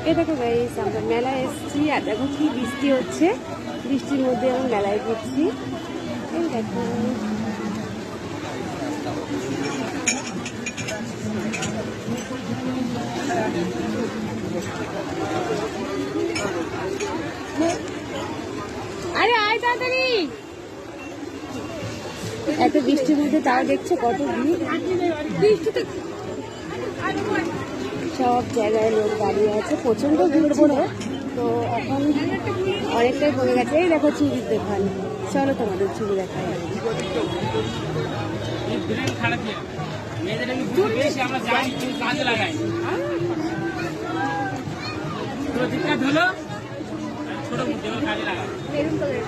এই দেখো গাইস, আমরা মেলায় এসেছি আর দেখো কি বৃষ্টি হচ্ছে। বৃষ্টির মধ্যে আমরা মেলায় ঘুরছি। এই দেখো আরে আয় তাড়াতাড়ি। এত বৃষ্টির মধ্যে তাও দেখছো কত ভিড়। বৃষ্টিতে সব জায়গায় লোক দাঁড়িয়ে আছে, প্রচন্ড ভিড় ছিল। তো এখন অনেকটাই কমে গেছে। এই দেখো চুরির দোকান, চলো তোমাদের চুরি দেখায়।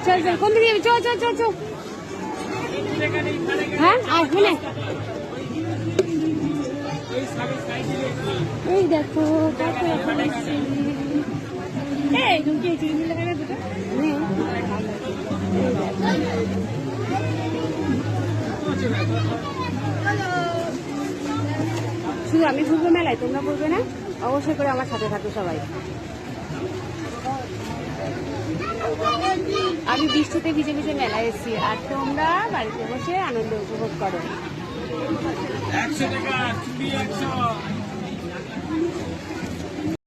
চল চল, কোন দিকে যাবি? চল চল চল চল। হ্যাঁ আসবে। এই দেখো কত রকম শুধু আমি ঘুরবো মেলায়, তোমরা ঘুরবে না? অবশ্যই করে আমার সাথে থাকো সবাই। আমি বৃষ্টিতে ভিজে ভিজে মেলায় এসেছি আর তোমরা বাড়িতে বসে আনন্দ উপভোগ করো। 100 টাকা, 100